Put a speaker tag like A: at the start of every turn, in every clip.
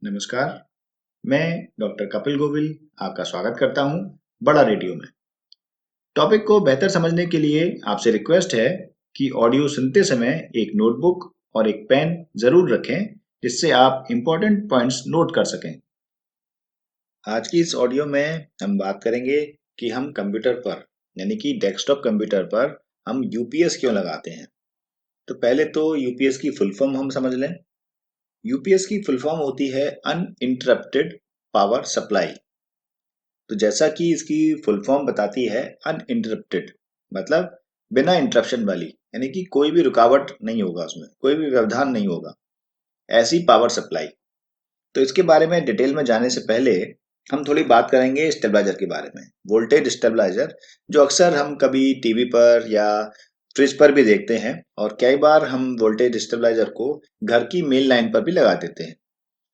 A: नमस्कार, मैं डॉक्टर कपिल गोविल आपका स्वागत करता हूँ बड़ा रेडियो में। टॉपिक को बेहतर समझने के लिए आपसे रिक्वेस्ट है कि ऑडियो सुनते समय एक नोटबुक और एक पेन जरूर रखें जिससे आप इम्पोर्टेंट पॉइंट्स नोट कर सकें। आज की इस ऑडियो में हम बात करेंगे कि हम कंप्यूटर पर यानी कि डेस्कटॉप कंप्यूटर पर हम यूपीएस क्यों लगाते हैं। तो पहले तो यूपीएस की फुल फॉर्म हम समझ लें। यूपीएस की फुल फॉर्म होती है अनइंटरप्टेड पावर सप्लाई। तो जैसा कि इसकी फुल फॉर्म बताती है अनइंटरप्टेड मतलब बिना इंटरप्शन वाली, यानी कि कोई भी रुकावट नहीं होगा, उसमें कोई भी व्यवधान नहीं होगा, ऐसी पावर सप्लाई। तो इसके बारे में डिटेल में जाने से पहले हम थोड़ी बात करेंगे स्टेबलाइजर के बारे में। वोल्टेज स्टेबलाइजर जो अक्सर हम कभी टीवी पर या फ्रिज पर भी देखते हैं, और कई बार हम वोल्टेज स्टेबलाइजर को घर की मेन लाइन पर भी लगा देते हैं।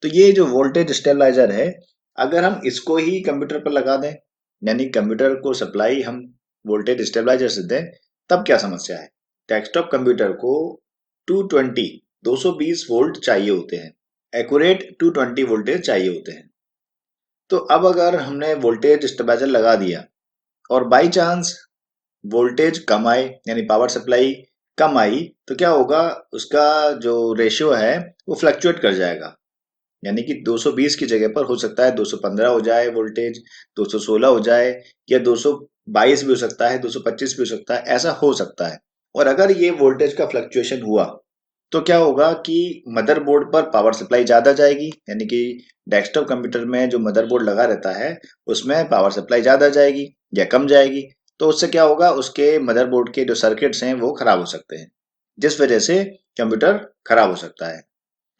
A: तो ये जो वोल्टेज स्टेबलाइजर है, अगर हम इसको ही कंप्यूटर पर लगा दें, यानी कंप्यूटर को सप्लाई हम वोल्टेज स्टेबलाइजर से दें, तब क्या समस्या है। डेस्कटॉप कंप्यूटर को 220 220 वोल्ट चाहिए होते हैं, एक्यूरेट 220 वोल्टेज चाहिए होते हैं। तो अब अगर हमने वोल्टेज स्टेबलाइजर लगा दिया और बाई चांस वोल्टेज कम आए, यानी पावर सप्लाई कम आई, तो क्या होगा, उसका जो रेशियो है वो फ्लक्चुएट कर जाएगा। यानी कि 220 की जगह पर हो सकता है 215 हो जाए वोल्टेज, 216 हो जाए, या 222 भी हो सकता है, 225 भी हो सकता है, ऐसा हो सकता है। और अगर ये वोल्टेज का फ्लक्चुएशन हुआ तो क्या होगा कि मदरबोर्ड पर पावर सप्लाई ज्यादा जाएगी, यानी कि डेस्कटॉप कंप्यूटर में जो मदरबोर्ड लगा रहता है उसमें पावर सप्लाई ज्यादा जाएगी या कम जाएगी। तो उससे क्या होगा, उसके मदरबोर्ड के जो सर्किट्स हैं वो खराब हो सकते हैं, जिस वजह से कंप्यूटर खराब हो सकता है।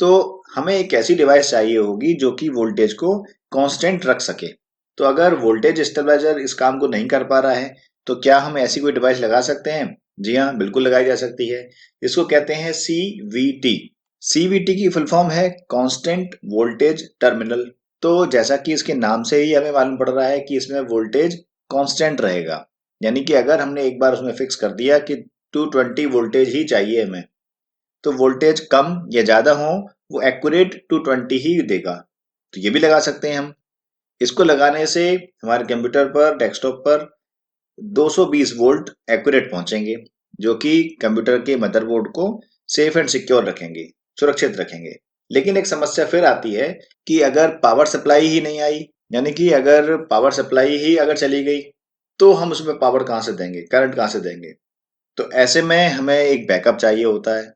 A: तो हमें एक ऐसी डिवाइस चाहिए होगी जो कि वोल्टेज को कांस्टेंट रख सके। तो अगर वोल्टेज स्टेबलाइजर इस काम को नहीं कर पा रहा है, तो क्या हम ऐसी कोई डिवाइस लगा सकते हैं? जी हाँ, बिल्कुल लगाई जा सकती है। इसको कहते हैं सीवीटी। सीवीटी की फुल फॉर्म है कांस्टेंट वोल्टेज टर्मिनल। तो जैसा कि इसके नाम से ही हमें मालूम पड़ रहा है कि इसमें वोल्टेज कांस्टेंट रहेगा, यानी कि अगर हमने एक बार उसमें फिक्स कर दिया कि 220 वोल्टेज ही चाहिए हमें, तो वोल्टेज कम या ज्यादा हो, वो एक्यूरेट 220 ही देगा। तो ये भी लगा सकते हैं हम। इसको लगाने से हमारे कंप्यूटर पर, डेस्कटॉप पर 220 वोल्ट एक्यूरेट पहुंचेंगे, जो कि कंप्यूटर के मदरबोर्ड को सेफ एंड सिक्योर रखेंगे, सुरक्षित रखेंगे। लेकिन एक समस्या फिर आती है कि अगर पावर सप्लाई ही नहीं आई, यानी कि अगर पावर सप्लाई ही अगर चली गई, तो हम उसमें पावर कहाँ से देंगे, करंट कहाँ से देंगे। तो ऐसे में हमें एक बैकअप चाहिए होता है।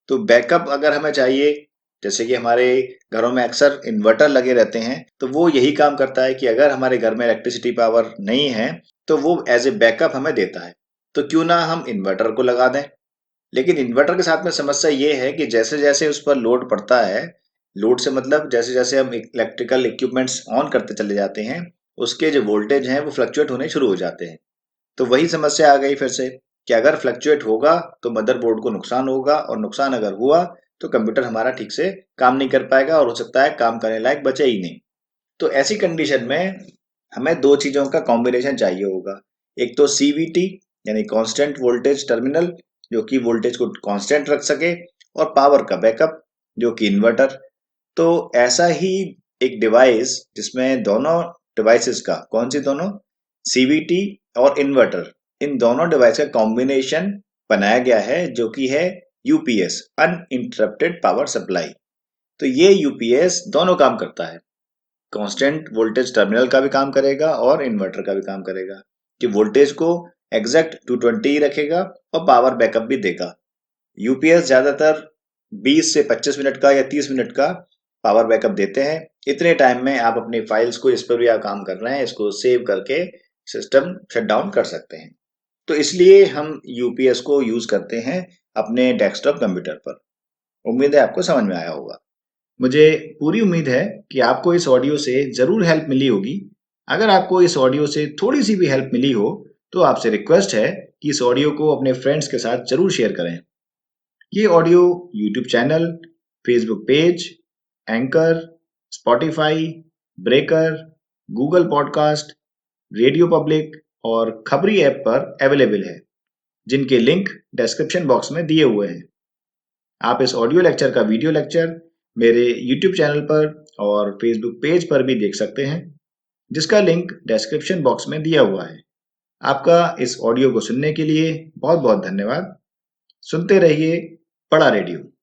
A: तो बैकअप अगर हमें चाहिए, जैसे कि हमारे घरों में अक्सर इन्वर्टर लगे रहते हैं, तो वो यही काम करता है कि अगर हमारे घर में इलेक्ट्रिसिटी पावर नहीं है तो वो एज ए बैकअप हमें देता है। तो क्यों ना हम इन्वर्टर को लगा दें। लेकिन इन्वर्टर के साथ में समस्या ये है कि जैसे जैसे उस पर लोड पड़ता है, लोड से मतलब जैसे जैसे हम इलेक्ट्रिकल इक्विपमेंट्स ऑन करते चले जाते हैं, उसके जो वोल्टेज हैं वो फ्लक्चुएट होने शुरू हो जाते हैं। तो वही समस्या आ गई फिर से कि अगर फ्लक्चुएट होगा तो मदरबोर्ड को नुकसान होगा, और नुकसान अगर हुआ तो कंप्यूटर हमारा ठीक से काम नहीं कर पाएगा, और हो सकता है काम करने लायक बचे ही नहीं। तो ऐसी कंडीशन में हमें दो चीजों का कॉम्बिनेशन चाहिए होगा। एक तो सीवीटी यानी कांस्टेंट वोल्टेज टर्मिनल, जो कि वोल्टेज को कांस्टेंट रख सके, और पावर का बैकअप जो कि इन्वर्टर। तो ऐसा ही एक डिवाइस जिसमें दोनों डिवाइसेस का, कौन सी दोनों, सीवीटी और इन्वर्टर, इन दोनों डिवाइस का कॉम्बिनेशन बनाया गया है, जो कि है यूपीएस, अनइंटरप्टेड पावर सप्लाई। तो ये यूपीएस दोनों काम करता है, कांस्टेंट वोल्टेज टर्मिनल का भी काम करेगा और इन्वर्टर का भी काम करेगा, कि वोल्टेज को एग्जैक्ट 220 ही रखेगा और पावर बैकअप भी देगा। यूपीएस ज्यादातर 20 से 25 मिनट का या 30 मिनट का पावर बैकअप देते हैं। इतने टाइम में आप अपनी फाइल्स को, इस पर भी आप काम कर रहे हैं, इसको सेव करके सिस्टम शट डाउन कर सकते हैं। तो इसलिए हम यूपीएस को यूज करते हैं अपने डेस्कटॉप कंप्यूटर पर। उम्मीद है आपको समझ में आया होगा। मुझे पूरी उम्मीद है कि आपको इस ऑडियो से जरूर हेल्प मिली होगी। अगर आपको इस ऑडियो से थोड़ी सी भी हेल्प मिली हो तो आपसे रिक्वेस्ट है कि इस ऑडियो को अपने फ्रेंड्स के साथ जरूर शेयर करें। ये audio YouTube channel, Facebook page, anchor, Spotify, breaker, Google podcast, radio public और खबरी ऐप पर अवेलेबल है, जिनके लिंक डिस्क्रिप्शन बॉक्स में दिए हुए हैं। आप इस ऑडियो लेक्चर का वीडियो लेक्चर मेरे यूट्यूब चैनल पर और फेसबुक पेज पर भी देख सकते हैं, जिसका लिंक डिस्क्रिप्शन बॉक्स में दिया हुआ है। आपका इस ऑडियो को सुनने के लिए बहुत बहुत धन्यवाद। सुनते रहिए बड़ा रेडियो।